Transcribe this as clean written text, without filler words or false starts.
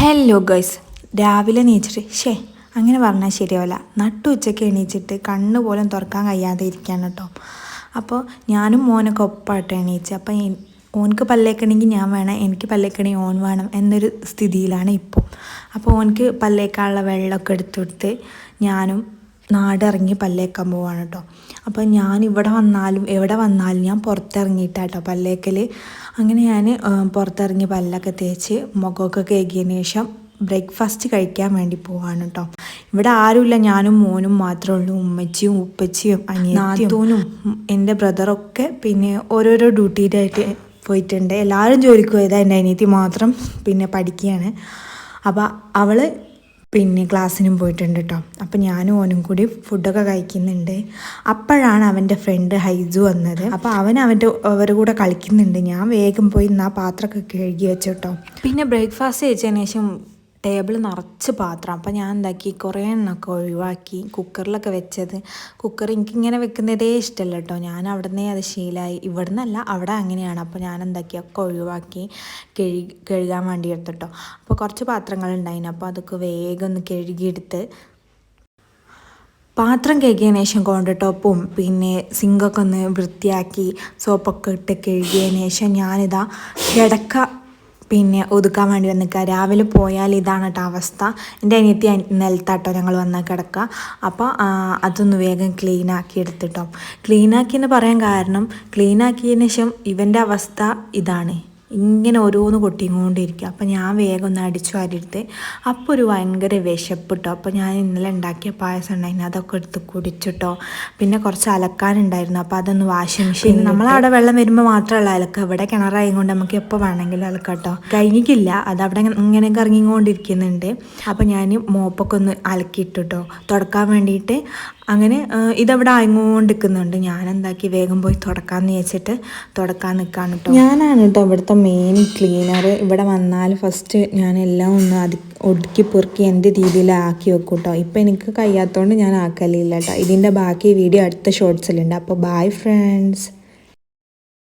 Hello guys, രാവിലെ എണീച്ചിട്ട് അങ്ങനെ പറഞ്ഞാൽ ശരിയാവില്ല. നട്ടു ഉച്ചയ്ക്ക് എണീച്ചിട്ട് കണ്ണ് പോലും തുറക്കാൻ കഴിയാതെ ഇരിക്കുകയാണ് കേട്ടോ. അപ്പോൾ ഞാനും മോനൊക്കെ ഒപ്പായിട്ട് എണീച്ച്. അപ്പോൾ ഓനക്ക് പല്ലേക്കണമെങ്കിൽ ഞാൻ വേണം, എനിക്ക് പല്ലേക്കണമെങ്കിൽ ഓൻ വേണം എന്നൊരു സ്ഥിതിയിലാണ് ഇപ്പോൾ. അപ്പോൾ ഓനക്ക് പല്ലേക്കാനുള്ള വെള്ളമൊക്കെ എടുത്തു കൊടുത്ത് ഞാനും നാടിറങ്ങി പല്ലേക്കാൻ പോവാണ് കേട്ടോ. അപ്പോൾ ഞാൻ ഇവിടെ വന്നാലും എവിടെ വന്നാലും ഞാൻ പുറത്തിറങ്ങിയിട്ടാട്ടോ പല്ലേക്കൽ. അങ്ങനെ ഞാൻ പുറത്തിറങ്ങി പല്ലൊക്കെ തേച്ച് മുഖമൊക്കെ കഴുകിയതിന് ശേഷം ബ്രേക്ക്ഫാസ്റ്റ് കഴിക്കാൻ വേണ്ടി പോവാണ് കേട്ടോ. ഇവിടെ ആരുമില്ല, ഞാനും മോനും മാത്രമേ ഉള്ളൂ. ഉമ്മച്ചിയും ഉപ്പച്ചിയും നാത്തൂനും എൻ്റെ ബ്രദറൊക്കെ പിന്നെ ഓരോരോ ഡ്യൂട്ടിയിലായിട്ട് പോയിട്ടുണ്ട്. എല്ലാവരും ജോലിക്ക് പോയതാണ്. എൻ്റെ അനിയത്തി മാത്രം പിന്നെ പഠിക്കുകയാണ്. അപ്പോൾ അവൾ പിന്നെ ക്ലാസ്സിനും പോയിട്ടുണ്ട് കേട്ടോ. അപ്പം ഞാനും ഓനും കൂടി ഫുഡൊക്കെ കഴിക്കുന്നുണ്ട്. അപ്പോഴാണ് അവൻ്റെ ഫ്രണ്ട് ഹൈജു വന്നത്. അപ്പോൾ അവരുടെ കൂടെ കളിക്കുന്നുണ്ട്. ഞാൻ വേഗം പോയി ആ പാത്രമൊക്കെ കഴുകി വെച്ചു കേട്ടോ. പിന്നെ ബ്രേക്ക്ഫാസ്റ്റ് കഴിച്ചതിന് ശേഷം ടേബിൾ നിറച്ച് പാത്രം. അപ്പോൾ ഞാൻ എന്താക്കി, കുറേ എണ്ണമൊക്കെ ഒഴിവാക്കി. കുക്കറിലൊക്കെ വെച്ചത്, കുക്കർ എനിക്കിങ്ങനെ വെക്കുന്നതേ ഇഷ്ടമല്ല കേട്ടോ. ഞാൻ അവിടെ നിന്നേ അത് ശീലമായി. ഇവിടെ നിന്നല്ല, അവിടെ അങ്ങനെയാണ്. അപ്പോൾ ഞാൻ എന്താക്കി ഒക്കെ ഒഴിവാക്കി കഴുകാൻ വേണ്ടി എടുത്തിട്ടോ. അപ്പോൾ കുറച്ച് പാത്രങ്ങളുണ്ടായിരുന്നു. അപ്പോൾ അതൊക്കെ വേഗം ഒന്ന് കഴുകിയെടുത്ത് പാത്രം കഴുകിയതിന് ശേഷം കൊണ്ടിട്ടൊപ്പും പിന്നെ സിങ്കൊക്കെ ഒന്ന് വൃത്തിയാക്കി സോപ്പൊക്കെ ഇട്ട് കഴുകിയതിന് ശേഷം ഞാനിതാ കിടക്ക പിന്നെ ഒതുക്കാൻ വേണ്ടി വന്നിക്കുക. രാവിലെ പോയാൽ ഇതാണ് കേട്ടോ അവസ്ഥ. എൻ്റെ അനിയത്തി നിലത്താട്ടോ ഞങ്ങൾ വന്നാൽ കിടക്കുക. അപ്പോൾ അതൊന്ന് വേഗം ക്ലീനാക്കി എടുത്തിട്ടോ. ക്ലീനാക്കിയെന്ന് പറയാൻ കാരണം, ക്ലീനാക്കിയതിന് ശേഷം ഇവൻ്റെ അവസ്ഥ ഇതാണ്, ഇങ്ങനെ ഓരോന്ന് കൊട്ടിക്കൊണ്ടിരിക്കുക. അപ്പോൾ ഞാൻ വേഗം ഒന്ന് അടിച്ചു വാരിയെടുത്ത്. അപ്പോൾ ഒരു ഭയങ്കര വിശപ്പിട്ടോ. അപ്പോൾ ഞാൻ ഇന്നലെ ഉണ്ടാക്കിയ പായസം ഉണ്ടായിരുന്നു, അതൊക്കെ എടുത്ത് കുടിച്ചിട്ടോ. പിന്നെ കുറച്ച് അലക്കാനുണ്ടായിരുന്നു. അപ്പോൾ അതൊന്ന് വാഷിംഗ് മെഷീൻ, നമ്മളവിടെ വെള്ളം വരുമ്പോൾ മാത്രമല്ല അലക്കുക, ഇവിടെ കിണറായി കൊണ്ട് നമുക്ക് എപ്പോൾ വേണമെങ്കിലും അലക്കാട്ടോ. കഴിഞ്ഞിട്ടില്ല, അതവിടെ ഇങ്ങനെ കറങ്ങിക്കൊണ്ടിരിക്കുന്നുണ്ട്. അപ്പോൾ ഞാൻ മോപ്പൊക്കെ ഒന്ന് അലക്കിയിട്ടോ തുടക്കാൻ വേണ്ടിയിട്ട്. അങ്ങനെ ഇതവിടെ ആയിക്കൊണ്ടിരിക്കുന്നുണ്ട്. ഞാൻ എന്താക്കി വേഗം പോയി തുടക്കാമെന്ന് വെച്ചിട്ട് തുടക്കാൻ നിൽക്കാൻ കേട്ടോ. ഞാനാണ് കേട്ടോ ഇവിടുത്തെ മെയിൻ ക്ലീനർ. ഇവിടെ വന്നാൽ ഫസ്റ്റ് ഞാനെല്ലാം ഒന്ന് ഒതുക്കി പെറുക്കി എൻ്റെ രീതിയിലാക്കി വെക്കും കേട്ടോ. ഇപ്പം എനിക്ക് കഴിയാത്തതുകൊണ്ട് ഞാൻ ആക്കലില്ല കേട്ടോ. ഇതിൻ്റെ ബാക്കി വീഡിയോ അടുത്ത ഷോർട്സിലുണ്ട്. അപ്പോൾ ബൈ ഫ്രണ്ട്സ്.